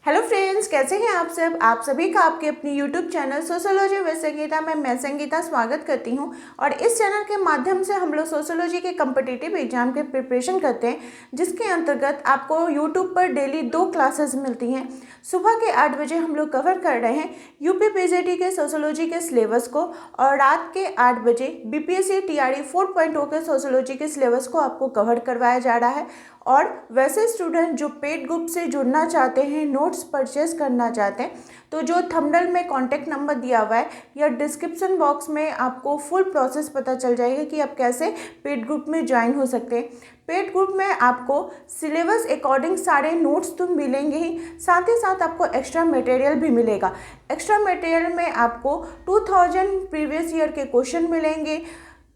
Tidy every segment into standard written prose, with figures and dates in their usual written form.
Hello friends, कैसे हैं आप सब। आप सभी का आपके अपनी YouTube channel sociology with Sangeeta में मैं संगीता स्वागत करती हूं। और इस चैनल के माध्यम से हम लोग सोशियोलॉजी के कम्पिटिटिव एग्जाम के प्रिपरेशन करते हैं, जिसके अंतर्गत आपको यूट्यूब पर डेली 2 क्लासेस मिलती हैं। सुबह के 8 बजे हम लोग कवर कर रहे हैं यूपी पीजीटी के सोशियोलॉजी के सिलेबस को, और रात के 8 बजे बीपीएससी टीआरई 4.0 के सोशियोलॉजी के सिलेबस को आपको कवर करवाया जा रहा है। और वैसे स्टूडेंट जो पेड ग्रुप से जुड़ना चाहते हैं, नोट्स परचेज करना चाहते हैं, तो जो थंबनेल में कॉन्टैक्ट नंबर दिया हुआ है या डिस्क्रिप्शन बॉक्स में आपको फुल प्रोसेस पता चल जाएगा कि आप कैसे पेड ग्रुप में ज्वाइन हो सकते हैं। पेड ग्रुप में आपको सिलेबस अकॉर्डिंग सारे नोट्स तो मिलेंगे ही, साथ ही साथ आपको एक्स्ट्रा मटेरियल भी मिलेगा। एक्स्ट्रा मटेरियल में आपको 2000 प्रीवियस ईयर के क्वेश्चन मिलेंगे,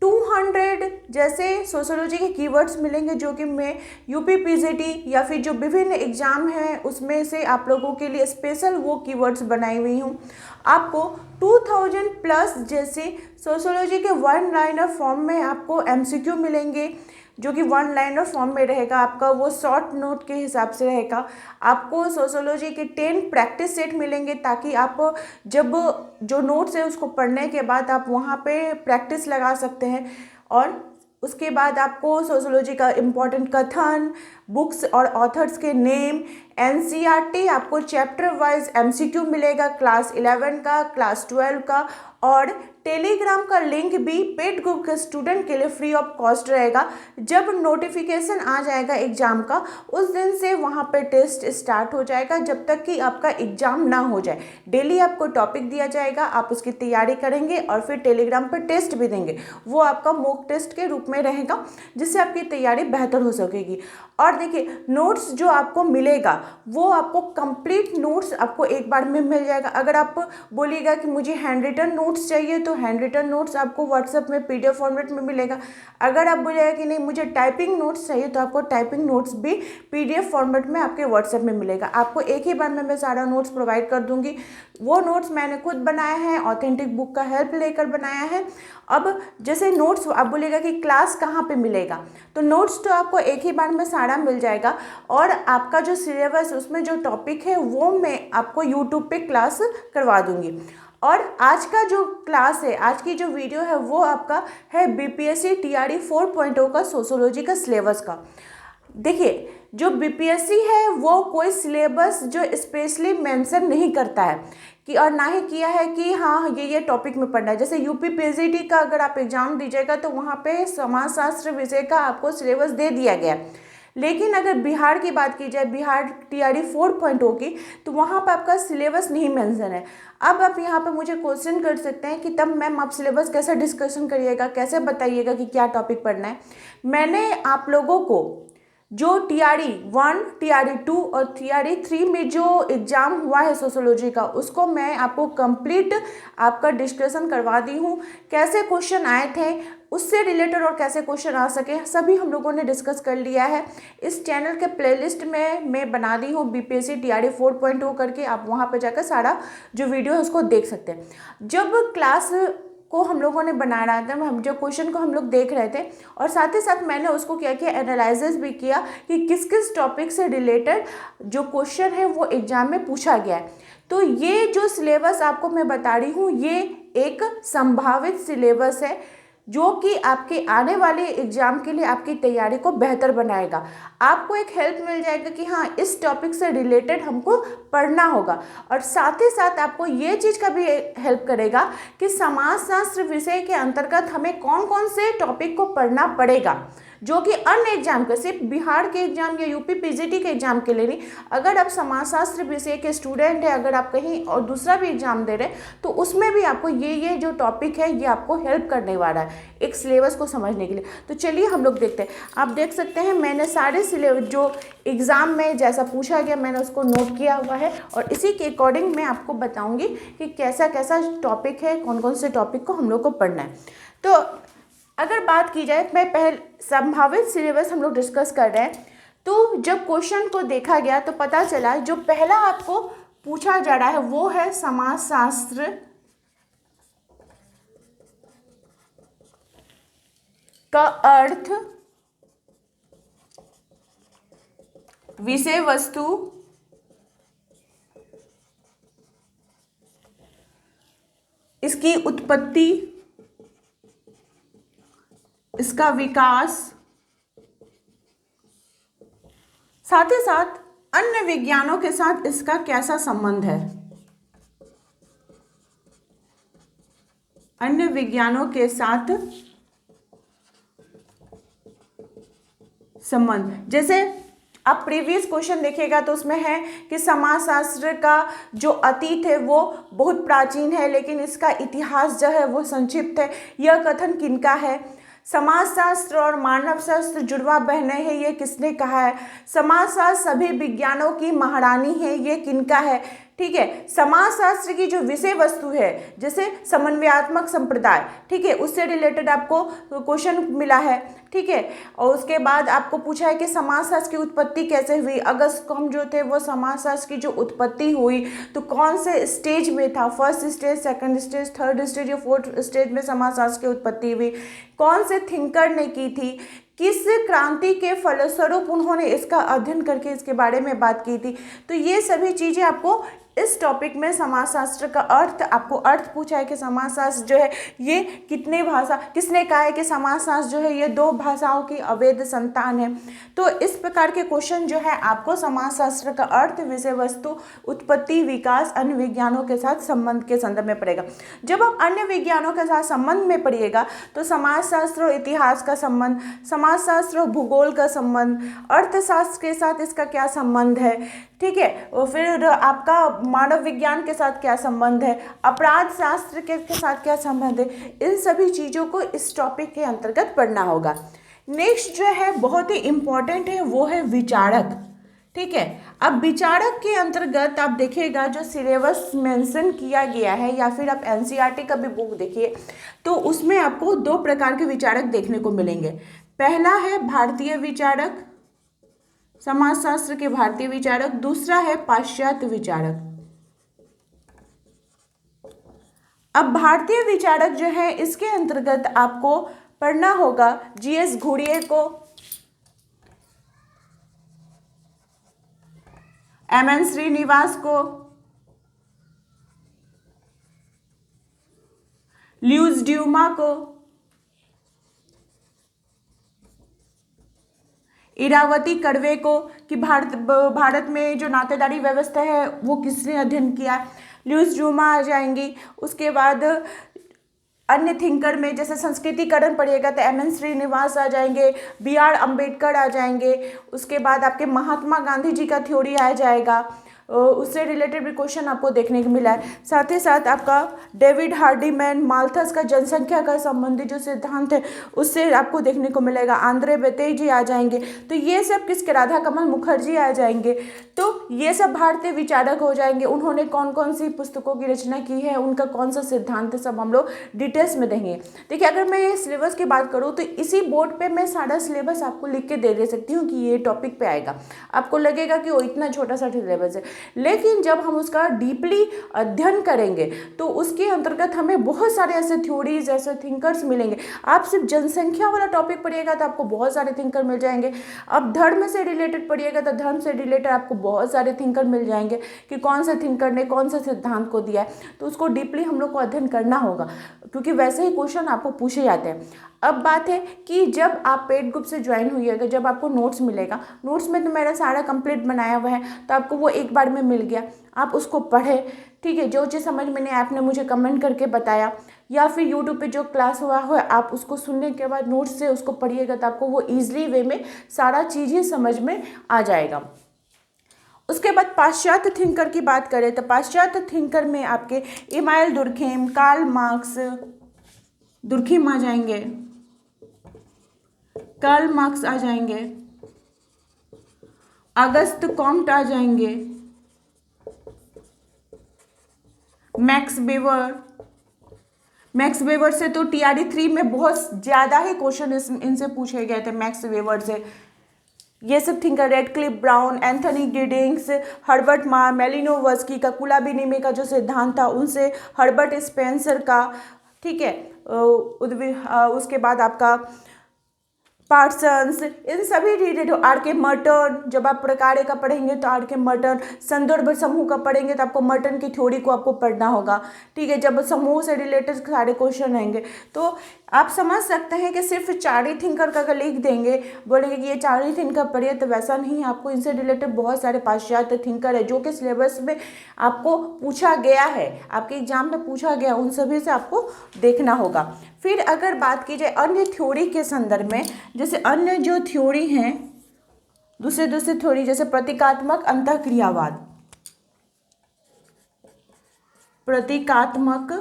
200 जैसे सोशियोलॉजी के कीवर्ड्स मिलेंगे, जो कि मैं यूपी पीजीटी या फिर जो विभिन्न एग्जाम हैं उसमें से आप लोगों के लिए स्पेशल वो कीवर्ड्स बनाई हुई हूँ। आपको 2000 प्लस जैसे सोशियोलॉजी के वन लाइनर फॉर्म में आपको एमसीक्यू मिलेंगे, जो कि वन लाइनर फॉर्म में रहेगा। आपका वो शॉर्ट नोट के हिसाब से रहेगा। आपको सोशियोलॉजी के 10 प्रैक्टिस सेट मिलेंगे, ताकि आप जब जो नोट्स है उसको पढ़ने के बाद आप वहाँ पे प्रैक्टिस लगा सकते हैं। और उसके बाद आपको सोशियोलॉजी का इम्पॉर्टेंट कथन, बुक्स और ऑथर्स के नेम, एनसीईआरटी, आपको चैप्टर वाइज एमसीक्यू मिलेगा, क्लास 11 का, क्लास 12 का। और टेलीग्राम का लिंक भी पेड ग्रुप के स्टूडेंट के लिए फ्री ऑफ कॉस्ट रहेगा। जब नोटिफिकेशन आ जाएगा एग्जाम का, उस दिन से वहाँ पे टेस्ट स्टार्ट हो जाएगा, जब तक कि आपका एग्जाम ना हो जाए। डेली आपको टॉपिक दिया जाएगा, आप उसकी तैयारी करेंगे और फिर टेलीग्राम पर टेस्ट भी देंगे। वो आपका मॉक टेस्ट के रूप में रहेगा, जिससे आपकी तैयारी बेहतर हो सकेगी। और देखिए, नोट्स जो आपको मिलेगा वो आपको कंप्लीट नोट्स आपको एक बार में मिल जाएगा। अगर आप बोलिएगा कि मुझे हैंड रिटन नोट्स चाहिए, तो हैंड रिटन नोट्स आपको व्हाट्सएप में पीडीएफ फॉर्मेट में मिलेगा। अगर आप बोलिएगा कि नहीं मुझे टाइपिंग नोट्स चाहिए, तो आपको टाइपिंग नोट्स भी पीडीएफ फॉर्मेट में आपके व्हाट्सएप में मिलेगा। आपको एक ही बार में मैं सारा नोट्स प्रोवाइड कर दूंगी। वो नोट्स मैंने खुद बनाया है, ऑथेंटिक बुक का हेल्प लेकर बनाया है। अब जैसे नोट्स आप बोलिएगा कि क्लास कहाँ पे मिलेगा, तो नोट्स तो आपको एक ही बार में सारा मिल जाएगा। और आपका जो सिलेबस उसमें जो टॉपिक है वो मैं आपको यूट्यूब पे क्लास करवा दूंगी। और आज का जो क्लास है, आज की जो वीडियो है, वो आपका है बीपीएससी टीआरई 4.0 का सोशियोलॉजी का सिलेबस का। देखिए, जो बीपीएससी है वो कोई सिलेबस जो स्पेशली मेंशन नहीं करता है कि, और ना ही किया है कि हाँ ये टॉपिक में पढ़ना है। जैसे यूपी पीजीटी का अगर आप एग्जाम दीजिएगा, तो वहाँ पे समाजशास्त्र विषय का आपको सिलेबस दे दिया गया। लेकिन अगर बिहार की बात की जाए, बिहार टीआरई 4.0 की, तो वहाँ पर आपका सिलेबस नहीं मेंशन है। अब आप यहाँ पे मुझे क्वेश्चन कर सकते हैं कि तब मैम आप सिलेबस कैसे डिस्कशन करिएगा, कैसे बताइएगा कि क्या टॉपिक पढ़ना है। मैंने आप लोगों को जो टीआरई 1, टीआरई 2 और टीआरई 3 में जो एग्ज़ाम हुआ है सोशियोलॉजी का, उसको मैं आपको कंप्लीट आपका डिस्कशन करवा दी हूँ। कैसे क्वेश्चन आए थे उससे रिलेटेड और कैसे क्वेश्चन आ सके, सभी हम लोगों ने डिस्कस कर लिया है। इस चैनल के प्लेलिस्ट में मैं बना दी हूँ बीपीएससी टीआरई 4.0 करके, आप वहाँ पर जाकर सारा जो वीडियो है उसको देख सकते हैं। जब क्लास को हम लोगों ने बना रहा था, हम जो क्वेश्चन को हम लोग देख रहे थे, और साथ ही साथ मैंने उसको क्या किया, एनालिसिस भी किया कि किस किस टॉपिक से रिलेटेड जो क्वेश्चन है वो एग्जाम में पूछा गया है। तो ये जो सिलेबस आपको मैं बता रही हूँ, ये एक संभावित सिलेबस है, जो कि आपके आने वाले एग्जाम के लिए आपकी तैयारी को बेहतर बनाएगा। आपको एक हेल्प मिल जाएगा कि हाँ इस टॉपिक से रिलेटेड हमको पढ़ना होगा। और साथ ही साथ आपको ये चीज़ का भी हेल्प करेगा कि समाजशास्त्र विषय के अंतर्गत हमें कौन कौन से टॉपिक को पढ़ना पड़ेगा, जो कि अन्य एग्जाम के, सिर्फ बिहार के एग्जाम या यूपी पीजीटी के एग्जाम के लिए नहीं। अगर आप समाजशास्त्र विषय के स्टूडेंट हैं, अगर आप कहीं और दूसरा भी एग्जाम दे रहे हैं, तो उसमें भी आपको ये जो टॉपिक है ये आपको हेल्प करने वाला है एक सिलेबस को समझने के लिए। तो चलिए हम लोग देखते हैं। आप देख सकते हैं मैंने सारे सिलेबस जो एग्ज़ाम में जैसा पूछा गया मैंने उसको नोट किया हुआ है, और इसी के अकॉर्डिंग मैं आपको बताऊँगी कि कैसा कैसा टॉपिक है, कौन कौन से टॉपिक को हम लोग को पढ़ना है। तो अगर बात की जाए, मैं पहले संभावित सिलेबस हम लोग डिस्कस कर रहे हैं, तो जब क्वेश्चन को देखा गया तो पता चला जो पहला आपको पूछा जा रहा है वो है समाजशास्त्र का अर्थ, विषय वस्तु इसकी उत्पत्ति, इसका विकास, साथ ही साथ अन्य विज्ञानों के साथ इसका कैसा संबंध है, अन्य विज्ञानों के साथ संबंध। जैसे आप प्रीवियस क्वेश्चन देखिएगा तो उसमें है कि समाजशास्त्र का जो अतीत है वो बहुत प्राचीन है, लेकिन इसका इतिहास जो है वो संक्षिप्त है। यह कथन किनका है? समाजशास्त्र और मानव शास्त्र जुड़वा बहनें हैं, ये किसने कहा है? समाजशास्त्र सभी विज्ञानों की महारानी है, ये किनका है? ठीक है, समाजशास्त्र की जो विषय वस्तु है जैसे समन्वयात्मक संप्रदाय, ठीक है, उससे रिलेटेड आपको क्वेश्चन मिला है। ठीक है, और उसके बाद आपको पूछा है कि समाजशास्त्र की उत्पत्ति कैसे हुई। अगस्त कम जो थे वो समाजशास्त्र की जो उत्पत्ति हुई तो कौन से स्टेज में था? First stage, second stage, third stage या फोर्थ स्टेज में समाजशास्त्र की उत्पत्ति हुई। कौन से थिंकर ने की थी? किस क्रांति के फलस्वरूप उन्होंने इसका अध्ययन करके इसके बारे में बात की थी। तो ये सभी चीज़ें आपको इस टॉपिक में समाजशास्त्र का अर्थ, आपको अर्थ पूछा है कि समाजशास्त्र जो है ये कितने भाषा, किसने कहा है कि समाजशास्त्र जो है ये 2 भाषाओं की अवैध संतान है। तो इस प्रकार के क्वेश्चन जो है आपको समाजशास्त्र का अर्थ, विषय वस्तु, उत्पत्ति, विकास, अन्य विज्ञानों के साथ संबंध के संदर्भ में पड़ेगा। जब आप अन्य विज्ञानों के साथ संबंध में पढ़िएगा तो समाजशास्त्र और इतिहास का संबंध, समाजशास्त्र और भूगोल का संबंध, अर्थशास्त्र के साथ इसका क्या संबंध है, ठीक है, और फिर आपका मानव विज्ञान के साथ क्या संबंध है, अपराध शास्त्र के साथ क्या संबंध है, इन सभी चीज़ों को इस टॉपिक के अंतर्गत पढ़ना होगा। नेक्स्ट जो है बहुत ही इम्पॉर्टेंट है वो है विचारक। ठीक है, अब विचारक के अंतर्गत आप देखिएगा जो सिलेबस मेंशन किया गया है या फिर आप एनसीईआरटी का भी बुक देखिए तो उसमें आपको 2 प्रकार के विचारक देखने को मिलेंगे। पहला है भारतीय विचारक, समाजशास्त्र के भारतीय विचारक, दूसरा है पाश्चात्य विचारक। अब भारतीय विचारक जो है इसके अंतर्गत आपको पढ़ना होगा जीएस घुरिये को, एमएन श्रीनिवास को, ल्यूस ड्यूमा को, इरावती कर्वे को कि भारत में जो नातेदारी व्यवस्था है वो किसने अध्ययन किया, ल्यूस ड्यूमा आ जाएंगी। उसके बाद अन्य थिंकर में जैसे संस्कृतिकरण पढ़िएगा तो एमएन श्रीनिवास आ जाएंगे, बीआर अंबेडकर आ जाएंगे। उसके बाद आपके महात्मा गांधी जी का थ्योरी आ जाएगा, उससे रिलेटेड भी क्वेश्चन आपको देखने को मिला है। साथ ही साथ आपका डेविड हार्डीमैन, माल्थस का जनसंख्या का संबंधी जो सिद्धांत है उससे आपको देखने को मिलेगा। आंद्रे बेते जी आ जाएंगे। तो ये सब किसके? राधा कमल मुखर्जी आ जाएंगे। तो ये सब भारतीय विचारक हो जाएंगे। उन्होंने कौन कौन सी पुस्तकों की रचना की है, उनका कौन सा सिद्धांत है, सब हम लोग डिटेल्स में देंगे। देखिए, अगर मैं ये सिलेबस की बात करूँ तो इसी बोर्ड पर मैं सारा सिलेबस आपको लिख के दे सकती हूँ कि ये टॉपिक पे आएगा। आपको लगेगा कि वो इतना छोटा सा सिलेबस है, लेकिन जब हम उसका डीपली अध्ययन करेंगे तो उसके अंतर्गत हमें बहुत सारे ऐसे थ्योरीज, ऐसे थिंकर्स मिलेंगे। आप सिर्फ जनसंख्या वाला टॉपिक पढ़िएगा तो आपको बहुत सारे थिंकर मिल जाएंगे। अब धर्म से रिलेटेड पढ़िएगा तो धर्म से रिलेटेड आपको बहुत सारे थिंकर मिल जाएंगे कि कौन से थिंकर ने कौन सा सिद्धांत को दिया है। तो उसको डीपली हम लोग को अध्ययन करना होगा, क्योंकि वैसे ही क्वेश्चन आपको पूछे जाते हैं। अब बात है कि जब आप पेड ग्रुप से ज्वाइन हुइएगा, जब आपको नोट्स मिलेगा, नोट्स में तो मेरा सारा कंप्लीट बनाया हुआ है, तो आपको वो एक बार में मिल गया, आप उसको पढ़े। ठीक है, जो चीज़ समझ में नहीं आपने मुझे कमेंट करके बताया, या फिर यूट्यूब पे जो क्लास हुआ है आप उसको सुनने के बाद नोट्स से उसको पढ़िएगा तो आपको वो ईजिली वे में सारा चीज़ ही समझ में आ जाएगा। उसके बाद पाश्चात्य थिंकर की बात करें तो पाश्चात्य थिंकर में आपके Emmanuel Durkheim, Karl Marx, Durkheim आ जाएंगे, कार्ल मार्क्स आ जाएंगे, अगस्त कॉम्ट आ जाएंगे, मैक्स वेबर से तो टीआरई 3 में बहुत ज़्यादा ही क्वेश्चन इनसे पूछे गए थे। मैक्स वेबर से ये सब thinker, Radcliffe Brown, Anthony Giddens, Herbert Marr, Malinowski का कुलाबिनिमी का जो सिद्धांत था उनसे, हर्बर्ट स्पेंसर का, ठीक है, उसके बाद आपका पार्सन्स, इन सभी रिलेटेड, आर के मर्टन, जब आप प्रकार्य का पढ़ेंगे तो आर के मर्टन, संदर्भ समूह का पढ़ेंगे तो आपको मर्टन की थ्योरी को आपको पढ़ना होगा। ठीक है, जब समूह से रिलेटेड सारे क्वेश्चन आएंगे तो आप समझ सकते हैं कि सिर्फ चार ही थिंकर का अगर लिख देंगे, बोलेंगे कि ये चार ही थिंकर पढ़िए, तो वैसा नहीं। आपको इनसे रिलेटेड बहुत सारे पाश्चात्य थिंकर है जो कि सिलेबस में आपको पूछा गया है, आपके एग्जाम में पूछा गया, उन सभी से आपको देखना होगा। फिर अगर बात की जाए अन्य थ्योरी के संदर्भ में, जैसे अन्य जो थ्योरी हैं, दूसरे थ्योरी, जैसे प्रतीकात्मक अंतःक्रियावाद, प्रतीकात्मक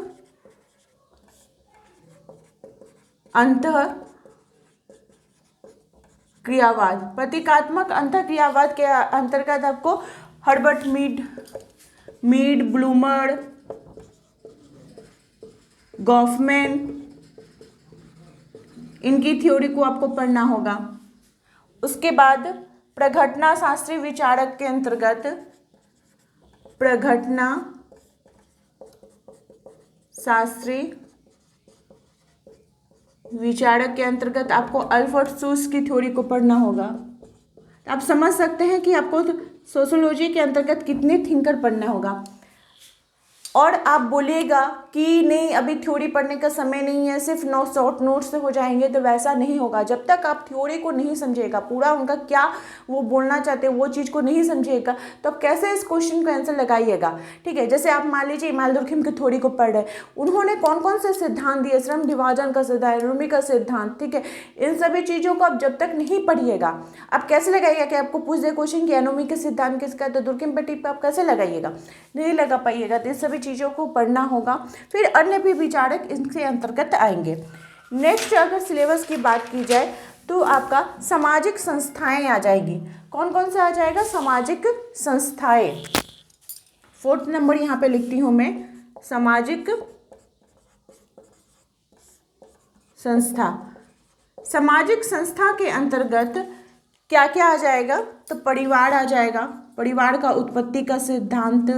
अंतःक्रियावाद, प्रतीकात्मक अंतःक्रियावाद के अंतर्गत आपको हर्बर्ट मीड, ब्लूमर, गॉफमैन, इनकी थ्योरी को आपको पढ़ना होगा। उसके बाद प्रघटना शास्त्री विचारक के अंतर्गत, प्रघटना शास्त्री विचारक के अंतर्गत आपको अल्फ्रेड सुस की थ्योरी को पढ़ना होगा। आप समझ सकते हैं कि आपको सोशियोलॉजी के अंतर्गत कितने थिंकर पढ़ना होगा। और आप बोलिएगा कि नहीं अभी थ्योरी पढ़ने का समय नहीं है, सिर्फ शॉर्ट नोट्स से हो जाएंगे, तो वैसा नहीं होगा। जब तक आप थ्योरी को नहीं समझिएगा, पूरा उनका क्या वो बोलना चाहते हैं वो चीज़ को नहीं समझिएगा, तो आप कैसे इस क्वेश्चन को आंसर लगाइएगा। ठीक है, जैसे आप मान लीजिए इमाल दुर्खिम की थ्योरी को पढ़ रहे, उन्होंने कौन कौन से सिद्धांत दिए, श्रम विभाजन का सिद्धांत, रूमी का सिद्धांत, ठीक है, इन सभी चीज़ों को आप जब तक नहीं पढ़िएगा, आप कैसे लगाइएगा कि आपको पूछ दे क्वेश्चन कि एनोमी का सिद्धांत किसका है, तो दुर्खिम पट्टी पर आप कैसे लगाइएगा, नहीं लगा पाइएगा। तो इन सभी चीज़ों को पढ़ना होगा। फिर अन्य भी विचारक इसके अंतर्गत आएंगे। नेक्स्ट अगर सिलेबस की बात की जाए तो आपका सामाजिक संस्थाएं आ जाएगी। कौन कौन सा आ जाएगा? सामाजिक संस्थाएं। 4th नंबर यहाँ पे लिखती हूँ मैं, सामाजिक संस्था। सामाजिक संस्था के अंतर्गत क्या क्या आ जाएगा? तो परिवार आ जाएगा, परिवार का उत्पत्ति का सिद्धांत,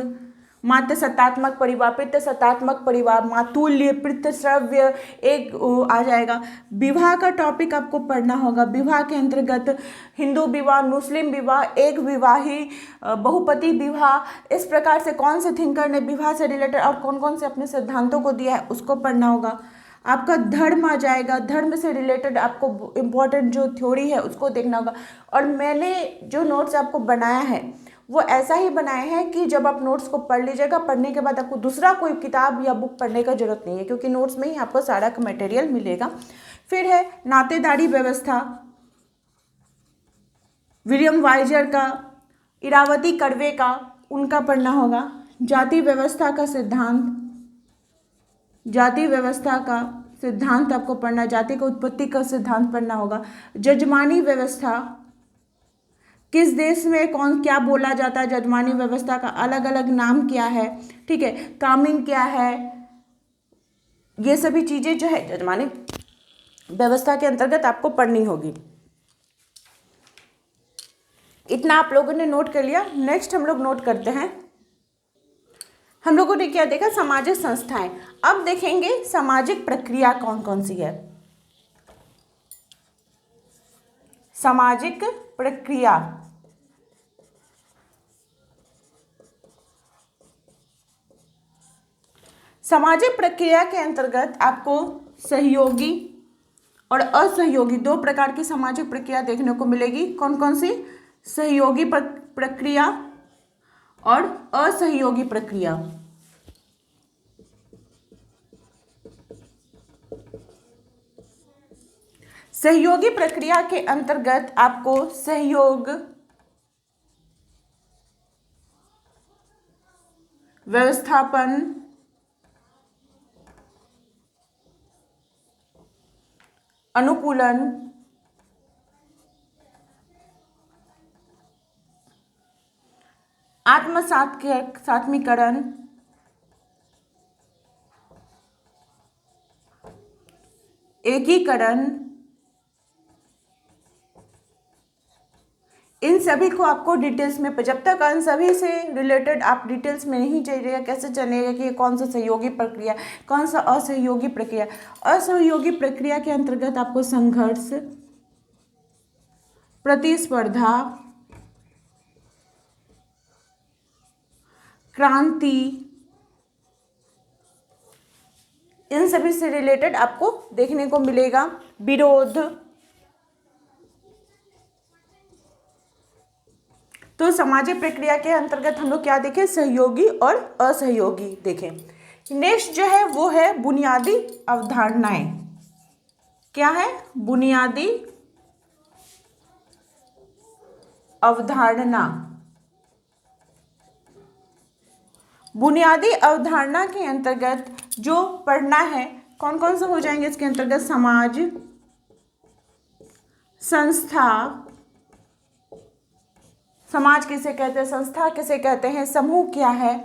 मात्र सत्तात्मक परिवार, पितृ सत्तात्मक परिवार, मातुल्य, पितृश्रव्य एक आ जाएगा। विवाह का टॉपिक आपको पढ़ना होगा। विवाह के अंतर्गत हिंदू विवाह, मुस्लिम विवाह, एक विवाही, बहुपति विवाह, इस प्रकार से कौन से थिंकर ने विवाह से रिलेटेड और कौन कौन से अपने सिद्धांतों को दिया है उसको पढ़ना होगा। आपका धर्म आ जाएगा, धर्म से रिलेटेड आपको इम्पोर्टेंट जो थ्योरी है उसको देखना होगा। और मैंने जो नोट्स आपको बनाया है वो ऐसा ही बनाए हैं कि जब आप नोट्स को पढ़ लीजिएगा, पढ़ने के बाद आपको दूसरा कोई किताब या बुक पढ़ने का जरूरत नहीं है, क्योंकि नोट्स में ही आपको सारा मटेरियल मिलेगा। फिर है नातेदारी व्यवस्था, विलियम वाइजर का, इरावती कर्वे का, उनका पढ़ना होगा। जाति व्यवस्था का सिद्धांत, जाति व्यवस्था का सिद्धांत आपको पढ़ना, जाति का उत्पत्ति का सिद्धांत पढ़ना होगा। जजमानी व्यवस्था, किस देश में कौन क्या बोला जाता है, जजमानी व्यवस्था का अलग अलग नाम क्या है, ठीक है, कामीन क्या है, ये सभी चीज़ें जो है जजमानी व्यवस्था के अंतर्गत आपको पढ़नी होगी। इतना आप लोगों ने नोट कर लिया। नेक्स्ट हम लोग नोट करते हैं, हम लोगों ने क्या देखा? सामाजिक संस्थाएं। अब देखेंगे सामाजिक प्रक्रिया कौन कौन सी है। सामाजिक प्रक्रिया, सामाजिक प्रक्रिया के अंतर्गत आपको सहयोगी और असहयोगी दो प्रकार की सामाजिक प्रक्रिया देखने को मिलेगी। कौन कौन सी? सहयोगी प्रक्रिया और असहयोगी प्रक्रिया। सहयोगी प्रक्रिया के अंतर्गत आपको सहयोग, व्यवस्थापन, अनुकूलन, आत्मसात्मीकरण, एकीकरण, इन सभी को आपको डिटेल्स में, जब तक इन सभी से रिलेटेड आप डिटेल्स में नहीं जाइएगा, कैसे जानिएगा कि कौन सा सहयोगी प्रक्रिया, कौन सा असहयोगी प्रक्रिया। असहयोगी प्रक्रिया के अंतर्गत आपको संघर्ष, प्रतिस्पर्धा, क्रांति, इन सभी से रिलेटेड आपको देखने को मिलेगा। विरोध, तो सामाजिक प्रक्रिया के अंतर्गत हम लोग क्या देखें, सहयोगी और असहयोगी देखें। नेक्स्ट जो है वो है बुनियादी अवधारणाएं। क्या है? बुनियादी अवधारणा। बुनियादी अवधारणा के अंतर्गत जो पढ़ना है, कौन कौन से हो जाएंगे इसके अंतर्गत? समाज, संस्था, समाज किसे कहते हैं, संस्था किसे कहते हैं, समूह क्या है,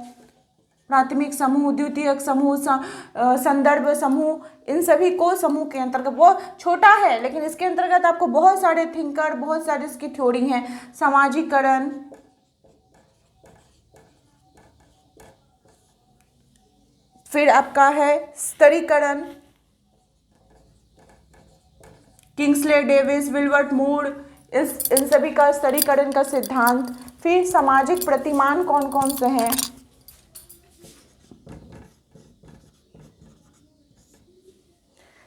प्राथमिक समूह, द्वितीयक समूह, संदर्भ समूह, इन सभी को समूह के अंतर्गत, वो छोटा है लेकिन इसके अंतर्गत आपको बहुत सारे थिंकर, बहुत सारी इसकी थ्योरी हैं। समाजीकरण, फिर आपका है स्तरीकरण, किंग्सले डेविस, विल्बर्ट मूर, इन सभी का स्तरीकरण का सिद्धांत। फिर सामाजिक प्रतिमान कौन कौन से हैं?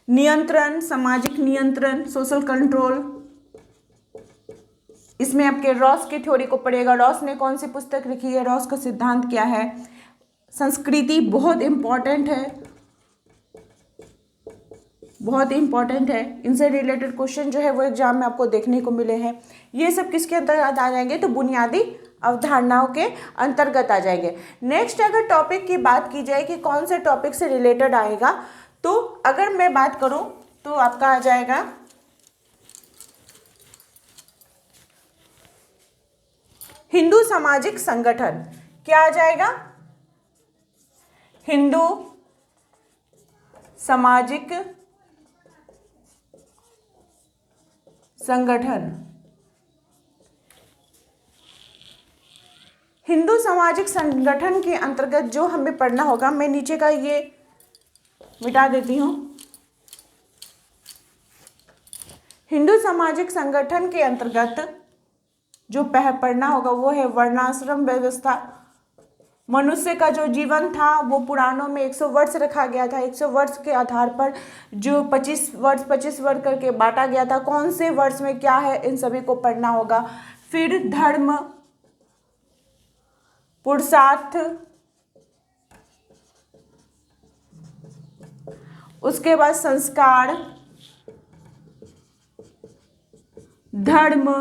नियंत्रण, सामाजिक नियंत्रण, सोशल कंट्रोल, इसमें आपके रॉस की थ्योरी को पढ़िएगा। रॉस ने कौन सी पुस्तक लिखी है, रॉस का सिद्धांत क्या है। संस्कृति बहुत इंपॉर्टेंट है, बहुत इंपॉर्टेंट है, इनसे रिलेटेड क्वेश्चन जो है वो एग्जाम में आपको देखने को मिले हैं। ये सब किसके अंतर्गत आ जाएंगे? तो बुनियादी अवधारणाओं के अंतर्गत आ जाएंगे। नेक्स्ट अगर टॉपिक की बात की जाए कि कौन से टॉपिक से रिलेटेड आएगा, तो अगर मैं बात करूं तो आपका आ जाएगा हिंदू सामाजिक संगठन। क्या आ जाएगा? हिंदू सामाजिक संगठन। हिंदू सामाजिक संगठन के अंतर्गत जो हमें पढ़ना होगा, मैं नीचे का ये मिटा देती हूं। हिंदू सामाजिक संगठन के अंतर्गत जो पढ़ना होगा वो है वर्णाश्रम व्यवस्था। मनुष्य का जो जीवन था वो पुराणों में 100 वर्ष रखा गया था। 100 वर्ष के आधार पर जो 25 वर्ष करके बांटा गया था, कौन से वर्ष में क्या है, इन सभी को पढ़ना होगा। फिर धर्म, पुरुषार्थ, उसके बाद संस्कार, धर्म,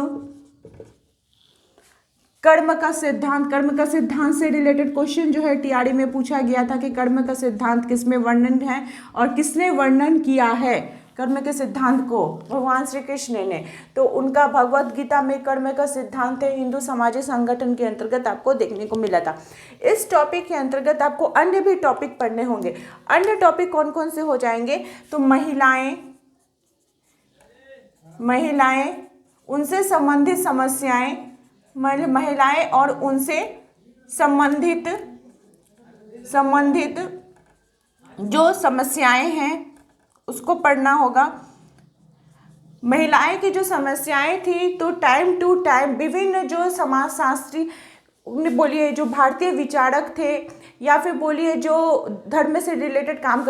कर्म का सिद्धांत। कर्म का सिद्धांत से रिलेटेड क्वेश्चन जो है टीआरई में पूछा गया था कि कर्म का सिद्धांत किसमें वर्णन है और किसने वर्णन किया है कर्म के सिद्धांत को? भगवान श्री कृष्ण ने। तो उनका भगवत गीता में कर्म का सिद्धांत है, हिंदू सामाजिक संगठन के अंतर्गत आपको देखने को मिला था। इस टॉपिक के अंतर्गत आपको अन्य भी टॉपिक पढ़ने होंगे। अन्य टॉपिक कौन कौन से हो जाएंगे? तो महिलाएं, उनसे संबंधित समस्याएं, महिलाएं और उनसे संबंधित जो समस्याएं हैं उसको पढ़ना होगा। महिलाएं की जो समस्याएं थी, तो टाइम टू टाइम विभिन्न जो समाजशास्त्री बोलिए, जो भारतीय विचारक थे, या फिर बोलिए जो धर्म से रिलेटेड काम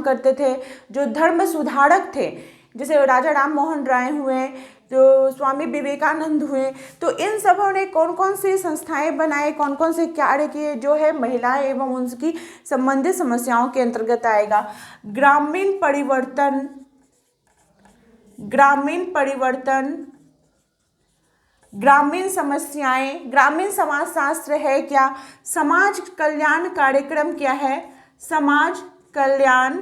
करते थे, जो धर्म सुधारक थे, जैसे राजा राम मोहन राय हुए, जो स्वामी विवेकानंद हुए, तो इन सबों ने कौन कौन सी संस्थाएं बनाए, कौन कौन से कार्य किए, जो है महिलाएं एवं उनकी संबंधित समस्याओं के अंतर्गत आएगा। ग्रामीण परिवर्तन, ग्रामीण समस्याएं, ग्रामीण समाजशास्त्र है क्या, समाज कल्याण कार्यक्रम क्या है, समाज कल्याण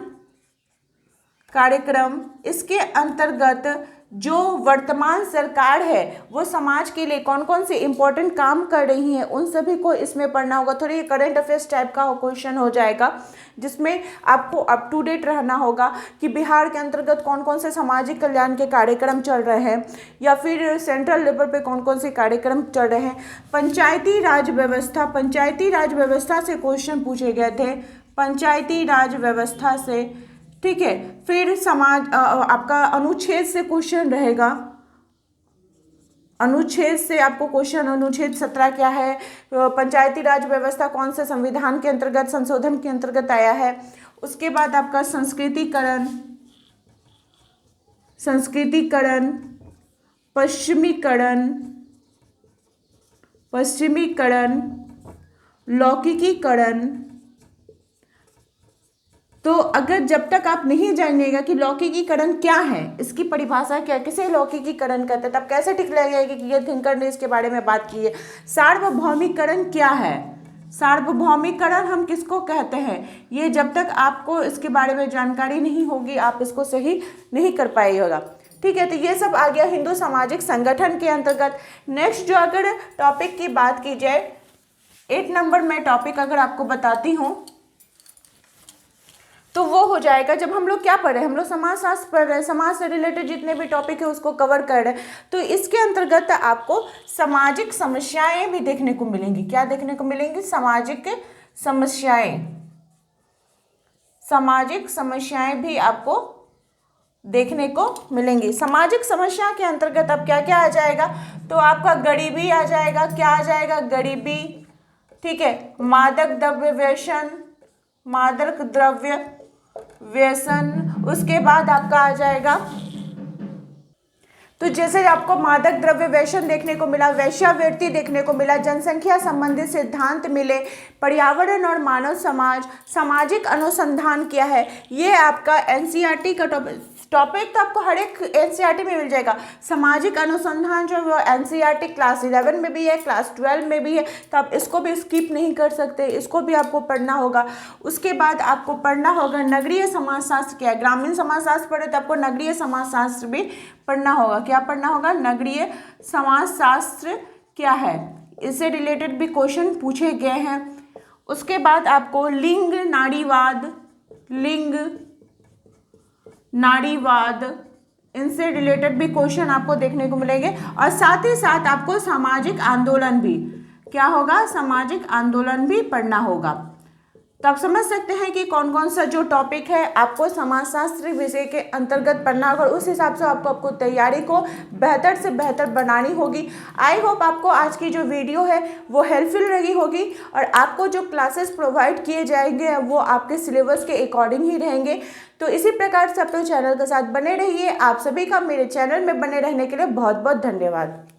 कार्यक्रम, इसके अंतर्गत जो वर्तमान सरकार है वो समाज के लिए कौन कौन से इंपॉर्टेंट काम कर रही है, उन सभी को इसमें पढ़ना होगा। थोड़ी करंट अफेयर्स टाइप का क्वेश्चन हो जाएगा, जिसमें आपको अप टू डेट रहना होगा कि बिहार के अंतर्गत कौन कौन से सामाजिक कल्याण के कार्यक्रम चल रहे हैं, या फिर सेंट्रल लेवल पे कौन कौन से कार्यक्रम चल रहे हैं। पंचायती राज व्यवस्था से क्वेश्चन पूछे गए थे, पंचायती राज व्यवस्था से, ठीक है। फिर समाज आपका अनुच्छेद से क्वेश्चन रहेगा, अनुच्छेद से आपको क्वेश्चन, अनुच्छेद 17 क्या है, पंचायती राज व्यवस्था कौन से संविधान के अंतर्गत, संशोधन के अंतर्गत आया है। उसके बाद आपका संस्कृतिकरण, पश्चिमीकरण, लौकिकीकरण। तो अगर जब तक आप नहीं जानिएगा कि लौकिकीकरण क्या है, इसकी परिभाषा क्या है, किसे लौकिकीकरण कहते हैं, तब कैसे ठीक लगेगा कि ये थिंकर ने इसके बारे में बात की है। सार्वभौमिकरण क्या है, सार्वभौमिकरण हम किसको कहते हैं, ये जब तक आपको इसके बारे में जानकारी नहीं होगी आप इसको सही नहीं कर पाइएगा। ठीक है, तो ये सब आ गया हिंदू सामाजिक संगठन के अंतर्गत। नेक्स्ट जो अगर टॉपिक की बात की जाए, 8 नंबर में टॉपिक अगर आपको बताती हूँ तो वो हो जाएगा, जब हम लोग क्या पढ़ रहे हैं, हम लोग समाजशास्त्र पढ़ रहे हैं, समाज से रिलेटेड जितने भी टॉपिक है उसको कवर कर रहे हैं। तो इसके अंतर्गत आपको सामाजिक समस्याएं भी देखने को मिलेंगी। क्या देखने को मिलेंगी, सामाजिक समस्याएं भी आपको देखने को मिलेंगी। सामाजिक समस्या के अंतर्गत अब क्या क्या आ जाएगा, तो आपका गरीबी आ जाएगा। क्या आ जाएगा, गरीबी। ठीक है, मादक द्रव्य व्यसन। उसके बाद आपका आ जाएगा, तो जैसे आपको मादक द्रव्य व्यसन देखने को मिला, वेश्यावृत्ति देखने को मिला, जनसंख्या संबंधित सिद्धांत मिले, पर्यावरण और मानव समाज, सामाजिक अनुसंधान क्या है, ये आपका एनसीईआरटी का टॉपिक तो आपको हर एक एनसीईआरटी में मिल जाएगा। सामाजिक अनुसंधान जो वो एनसीईआरटी क्लास 11 में भी है, क्लास 12 में भी है, तो आप इसको भी स्किप नहीं कर सकते, इसको भी आपको पढ़ना होगा। उसके बाद आपको पढ़ना होगा नगरीय समाजशास्त्र क्या है। ग्रामीण समाजशास्त्र पढ़े तो आपको नगरीय समाजशास्त्र भी पढ़ना होगा। क्या पढ़ना होगा, नगरीय समाजशास्त्र क्या है, इससे रिलेटेड भी क्वेश्चन पूछे गए हैं। उसके बाद आपको लिंग नारीवाद, इनसे रिलेटेड भी क्वेश्चन आपको देखने को मिलेंगे। और साथ ही साथ आपको सामाजिक आंदोलन भी, क्या होगा, सामाजिक आंदोलन भी पढ़ना होगा। तो आप समझ सकते हैं कि कौन कौन सा जो टॉपिक है आपको समाजशास्त्र विषय के अंतर्गत पढ़ना होगा। उस हिसाब से आपको तैयारी को बेहतर से बेहतर बनानी होगी। आई होप आपको आज की जो वीडियो है वो हेल्पफुल रही होगी, और आपको जो क्लासेस प्रोवाइड किए जाएंगे वो आपके सिलेबस के अकॉर्डिंग ही रहेंगे। तो इसी प्रकार से अपने चैनल के साथ बने रहिए। आप सभी का मेरे चैनल में बने रहने के लिए बहुत बहुत धन्यवाद।